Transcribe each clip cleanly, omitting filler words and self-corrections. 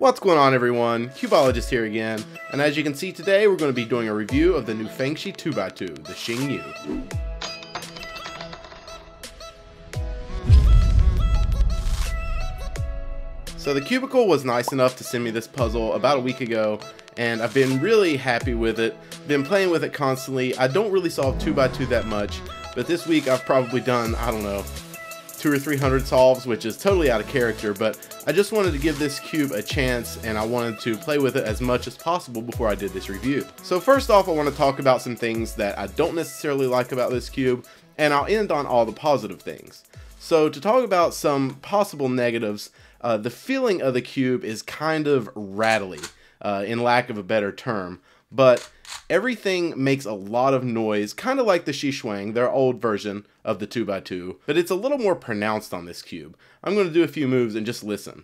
What's going on, everyone? Cubeologist here again, and as you can see today, we're going to be doing a review of the new Fengshi 2x2, the XingYu. So the Cubicle was nice enough to send me this puzzle about a week ago, and I've been really happy with it. Been playing with it constantly. I don't really solve 2x2 that much, but this week I've probably done, I don't know, 200 or 300 solves, which is totally out of character, but I just wanted to give this cube a chance and I wanted to play with it as much as possible before I did this review. So first off, I want to talk about some things that I don't necessarily like about this cube, and I'll end on all the positive things. So to talk about some possible negatives, the feeling of the cube is kind of rattly, in lack of a better term, but everything makes a lot of noise, kind of like the XingYu, their old version of the 2x2, but it's a little more pronounced on this cube. I'm going to do a few moves and just listen.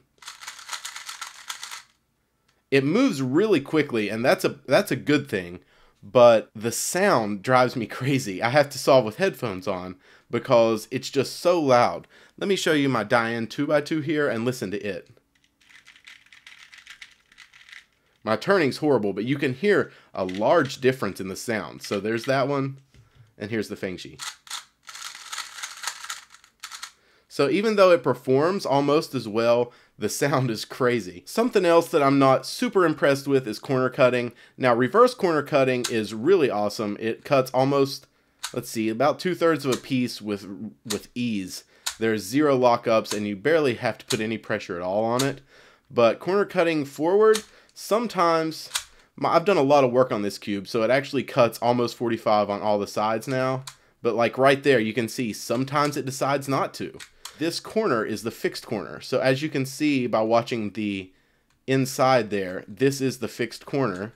It moves really quickly, and that's a good thing, but the sound drives me crazy. I have to solve with headphones on because it's just so loud. Let me show you my Dayan 2x2 here and listen to it. My turning's horrible, but you can hear a large difference in the sound. So there's that one, and here's the Fengshi. So even though it performs almost as well, the sound is crazy. Something else that I'm not super impressed with is corner cutting. Now, reverse corner cutting is really awesome. It cuts almost, let's see, about 2/3 of a piece with ease. There's zero lockups, and you barely have to put any pressure at all on it. But corner cutting forward, sometimes, I've done a lot of work on this cube, so it actually cuts almost 45 on all the sides now. But like right there, you can see sometimes it decides not to. This corner is the fixed corner. So as you can see by watching the inside there, this is the fixed corner.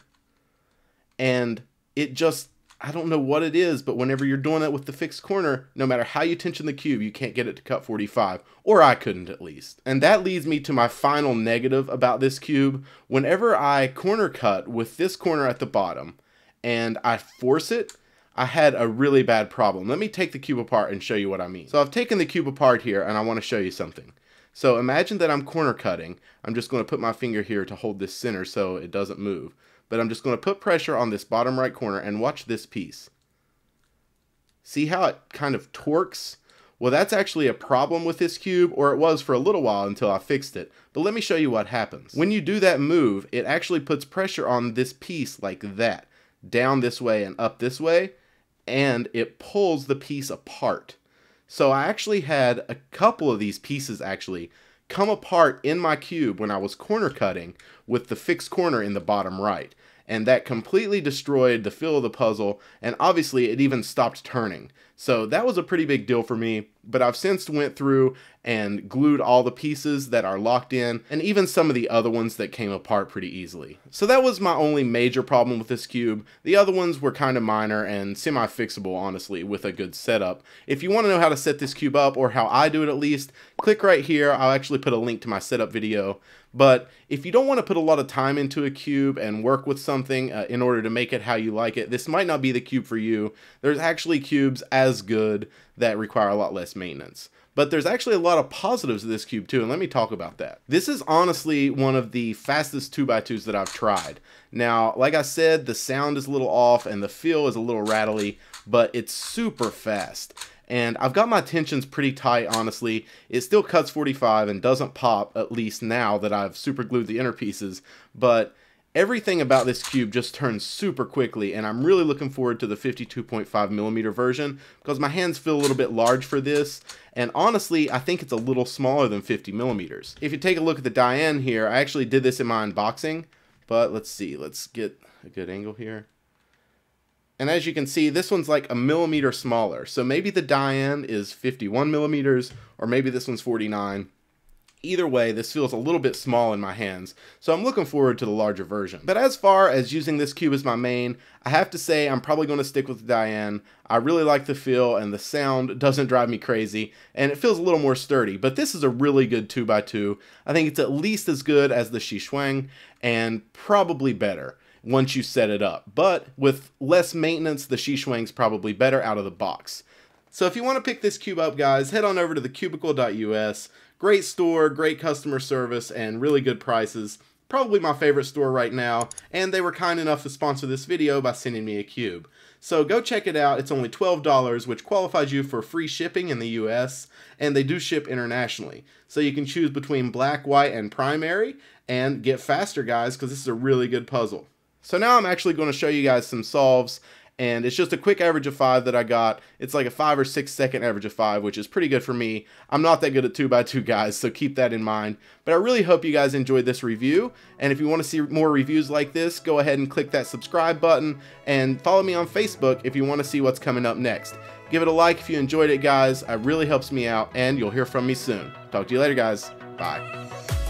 And it just, I don't know what it is, but whenever you're doing it with the fixed corner, no matter how you tension the cube, you can't get it to cut 45, or I couldn't at least. And that leads me to my final negative about this cube. Whenever I corner cut with this corner at the bottom and I force it, I had a really bad problem. Let me take the cube apart and show you what I mean. So I've taken the cube apart here and I want to show you something. So imagine that I'm corner cutting. I'm just going to put my finger here to hold this center so it doesn't move. But I'm just going to put pressure on this bottom right corner and watch this piece. See how it kind of torques? Well, that's actually a problem with this cube, or it was for a little while until I fixed it. But let me show you what happens. When you do that move, it actually puts pressure on this piece like that, down this way and up this way, and it pulls the piece apart. So I actually had a couple of these pieces actually come apart in my cube when I was corner cutting with the fixed corner in the bottom right. And that completely destroyed the feel of the puzzle, and obviously it even stopped turning. So that was a pretty big deal for me, but I've since went through and glued all the pieces that are locked in, and even some of the other ones that came apart pretty easily. So that was my only major problem with this cube. The other ones were kind of minor and semi-fixable, honestly, with a good setup. If you want to know how to set this cube up, or how I do it at least, click right here. I'll actually put a link to my setup video. But if you don't want to put a lot of time into a cube and work with something in order to make it how you like it, this might not be the cube for you. There's actually cubes as good that require a lot less maintenance. But there's actually a lot of positives of this cube too, and let me talk about that. This is honestly one of the fastest 2x2s that I've tried. Now, like I said, the sound is a little off and the feel is a little rattly, but it's super fast. And I've got my tensions pretty tight, honestly. It still cuts 45 and doesn't pop, at least now that I've super glued the inner pieces. But everything about this cube just turns super quickly, and I'm really looking forward to the 52.5mm version because my hands feel a little bit large for this. And honestly, I think it's a little smaller than 50mm. If you take a look at the Dayan here, I actually did this in my unboxing. But let's see, let's get a good angle here. And as you can see, this one's like a millimeter smaller. So maybe the Dayan is 51mm, or maybe this one's 49. Either way, this feels a little bit small in my hands, so I'm looking forward to the larger version. But as far as using this cube as my main, I have to say I'm probably going to stick with the Dayan. I really like the feel, and the sound doesn't drive me crazy, and it feels a little more sturdy. But this is a really good 2x2. I think it's at least as good as the XingYu, and probably better once you set it up. But with less maintenance, the XingYu is probably better out of the box. So if you want to pick this cube up, guys, head on over to thecubicle.us. Great store, great customer service, and really good prices. probably my favorite store right now, and they were kind enough to sponsor this video by sending me a cube. So go check it out. It's only $12, which qualifies you for free shipping in the US, and they do ship internationally. So you can choose between black, white, and primary, and get faster, guys, because this is a really good puzzle. So now I'm actually going to show you guys some solves, and it's just a quick average of 5 that I got. It's like a 5 or 6 second average of 5, which is pretty good for me. I'm not that good at 2x2, guys, so keep that in mind. But I really hope you guys enjoyed this review, and if you want to see more reviews like this, go ahead and click that subscribe button, and follow me on Facebook if you want to see what's coming up next. Give it a like if you enjoyed it, guys. It really helps me out, and you'll hear from me soon. Talk to you later, guys. Bye.